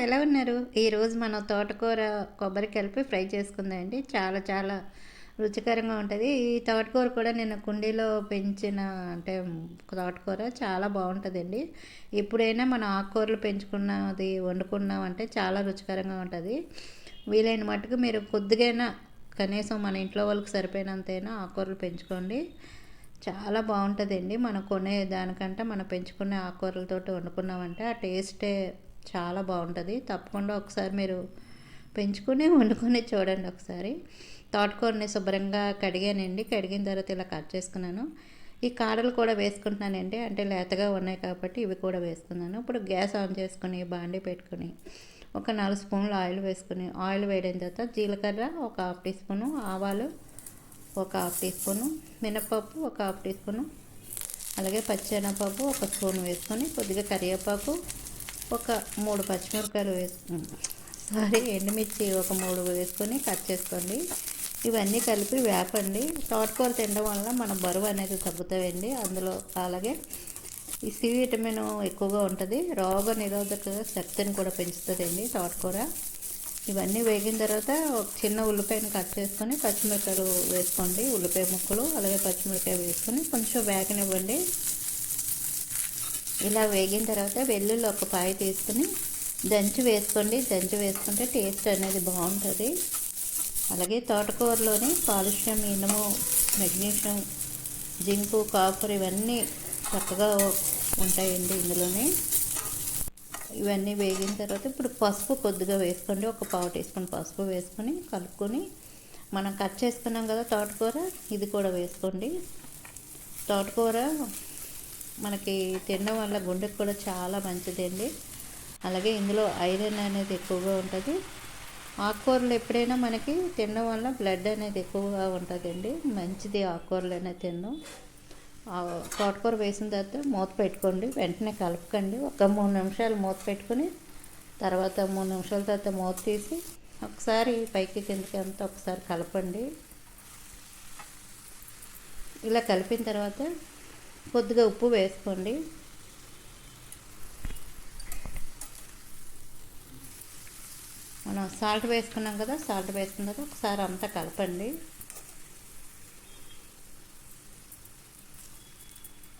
ఎలా ఉన్నారు? ఈరోజు మనం తోటకూర కొబ్బరి కలిపి ఫ్రై చేసుకుందామండి. చాలా చాలా రుచికరంగా ఉంటుంది. ఈ తోటకూర కూడా నేను కుండీలో పెంచిన అంటే తోటకూర చాలా బాగుంటుందండి. ఎప్పుడైనా మనం ఆకుకూరలు పెంచుకున్నది వండుకున్నామంటే చాలా రుచికరంగా ఉంటుంది. వీలైన మట్టుకు మీరు కొద్దిగైనా కనీసం మన ఇంట్లో వాళ్ళకి సరిపోయినంతైనా ఆకుకూరలు పెంచుకోండి. చాలా బాగుంటుందండి. మనం కొనే దానికంటే మనం పెంచుకునే ఆకుకూరలతోటి వండుకున్నామంటే ఆ టేస్టే చాలా బాగుంటుంది. తప్పకుండా ఒకసారి మీరు పెంచుకుని వండుకొని చూడండి ఒకసారి. తోటకూరని శుభ్రంగా కడిగానండి. కడిగిన తర్వాత ఇలా కట్ చేసుకున్నాను. ఈ కాడలు కూడా వేసుకుంటున్నానండి. అంటే లేతగా ఉన్నాయి కాబట్టి ఇవి కూడా వేసుకున్నాను. ఇప్పుడు గ్యాస్ ఆన్ చేసుకుని బాండీ పెట్టుకుని ఒక 4 స్పూన్లు ఆయిల్ వేసుకుని, ఆయిల్ వేడిన తర్వాత జీలకర్ర ఒక హాఫ్ టీ స్పూను, ఆవాలు ఒక హాఫ్ టీ స్పూను, మినపప్పు ఒక హాఫ్ టీ స్పూను, అలాగే పచ్చెనగపప్పు ఒక స్పూన్ వేసుకొని కొద్దిగా కరివేపాకు ఒక 3 పచ్చిమిరపకాయలు ఎండుమిర్చి ఒక 3 వేసుకొని కట్ చేసుకోండి. ఇవన్నీ కలిపి వేపండి. తోటకూర తినడం వల్ల మన బరువు అనేది తగ్గుతాయండి. అందులో అలాగే ఈ సి విటమిన్ ఎక్కువగా ఉంటుంది. రోగ నిరోధక శక్తిని కూడా పెంచుతుందండి తోటకూర. ఇవన్నీ వేగిన తర్వాత ఒక చిన్న ఉల్లిపాయను కట్ చేసుకొని పచ్చిమిరపకాయలు వేసుకోండి. ఉల్లిపాయ ముక్కలు అలాగే పచ్చిమిరపకాయ వేసుకొని కొంచెం వేగనివ్వండి. ఇలా వేగిన తర్వాత వెల్లుల్లి ఒక పాయ తీసుకుని దంచి వేసుకోండి. దంచి వేసుకుంటే టేస్ట్ అనేది బాగుంటుంది. అలాగే తోటకూరలోని కాల్షియం, ఇనుము, మెగ్నీషియం, జింకు, కాపర్ ఇవన్నీ చక్కగా ఉంటాయండి ఇందులోని. ఇవన్నీ వేగిన తర్వాత ఇప్పుడు పసుపు కొద్దిగా వేసుకోండి. ఒక పావు టీ స్పూన్ పసుపు వేసుకొని కలుపుకొని మనం కట్ చేసుకున్నాం కదా తోటకూర, ఇది కూడా వేసుకోండి. తోటకూర మనకి తినడం వల్ల గుండెకి కూడా చాలా మంచిదండి. అలాగే ఇందులో ఐరన్ అనేది ఎక్కువగా ఉంటుంది. ఆకుకూరలు ఎప్పుడైనా మనకి తినడం వల్ల బ్లడ్ అనేది ఎక్కువగా ఉంటుందండి. మంచిది ఆకుకూరలు అనేది తినడం. తోటకూర వేసిన తర్వాత మూత పెట్టుకోండి. వెంటనే కలుపుకండి. ఒక 3 నిమిషాలు మూత పెట్టుకొని తర్వాత 3 నిమిషాల తర్వాత మూత తీసి ఒకసారి పైకి కిందకి అంతా ఒకసారి కలపండి. ఇలా కలిపిన తర్వాత కొద్దిగా ఉప్పు వేసుకోండి. మనం సాల్ట్ వేసుకున్నాం కదా, సాల్ట్ వేసుకున్న తర్వాత ఒకసారి అంతా కలపండి.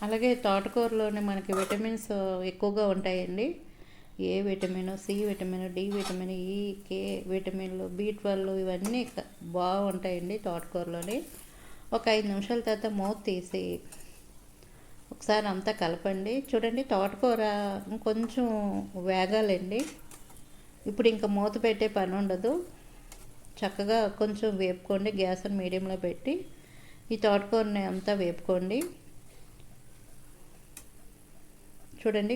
అలాగే తోటకూరలోని మనకి విటమిన్స్ ఎక్కువగా ఉంటాయండి. A vitamin, C vitamin, D vitamin, E, K విటమిన్లు, బి12 ఇవన్నీ బాగుంటాయండి తోటకూరలోని. ఒక 5 నిమిషాల తర్వాత మూత తీసి ఒకసారి అంతా కలపండి. చూడండి తోటకూర ఇంకొంచెం వేగాలండి. ఇప్పుడు ఇంకా మూత పెట్టే పని ఉండదు. చక్కగా కొంచెం వేపుకోండి. గ్యాస్ని మీడియంలో పెట్టి ఈ తోటకూరని అంతా వేపుకోండి. చూడండి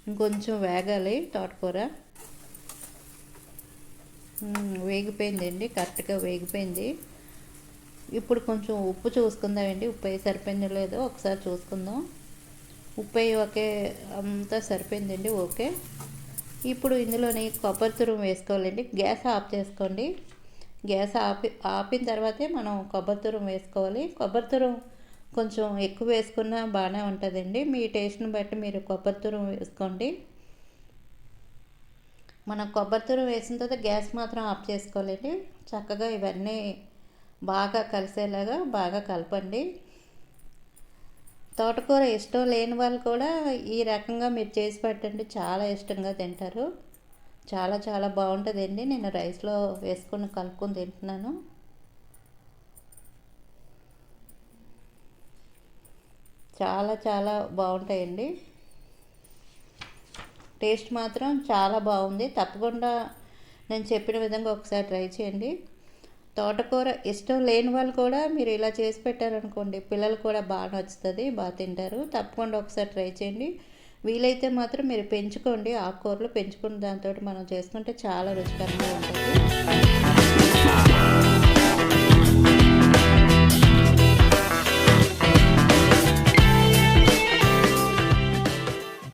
ఇంకొంచెం వేగాలి తోటకూర. వేగిపోయిందండి, కరెక్ట్గా వేగిపోయింది. ఇప్పుడు కొంచెం ఉప్పు చూసుకుందామండి. ఉప్పు అయ్యి సరిపోయిందో లేదో ఒకసారి చూసుకుందాం. ఉప్పు అయ్యి ఓకే, అంతా సరిపోయిందండి, ఓకే. ఇప్పుడు ఇందులోని కొబ్బరి తురుము వేసుకోవాలండి. గ్యాస్ ఆఫ్ చేసుకోండి. గ్యాస్ ఆపిన తర్వాతే మనం కొబ్బరి తురుము వేసుకోవాలి. కొబ్బరి తురుము కొంచెం ఎక్కువ వేసుకున్నా బాగానే ఉంటుందండి. మీ టేస్ట్ని బట్టి మీరు కొబ్బరి తురుము వేసుకోండి. మనం కొబ్బరి తురుము వేసిన తర్వాత గ్యాస్ మాత్రం ఆఫ్ చేసుకోవాలండి. చక్కగా ఇవన్నీ బాగా కలిసేలాగా బాగా కలపండి. తోటకూర ఇష్టం లేని వాళ్ళు కూడా ఈ రకంగా మీరు చేసి పెట్టండి, చాలా ఇష్టంగా తింటారు. చాలా చాలా బాగుంటుందండి. నేను రైస్లో వేసుకొని కలుపుకొని తింటున్నాను. చాలా చాలా బాగుంటాయండి. టేస్ట్ మాత్రం చాలా బాగుంది. తప్పకుండా నేను చెప్పిన విధంగా ఒకసారి ట్రై చేయండి. తోటకూర ఇష్టం లేని వాళ్ళు కూడా మీరు ఇలా చేసి పెట్టారనుకోండి, పిల్లలు కూడా బాగా నచ్చుతుంది, బాగా తింటారు. తప్పకుండా ఒకసారి ట్రై చేయండి. వీలైతే మాత్రం మీరు పెంచుకోండి. ఆకుకూరలు పెంచుకున్న దాంతో మనం చేసుకుంటే చాలా రుచికరంగా ఉంటుంది.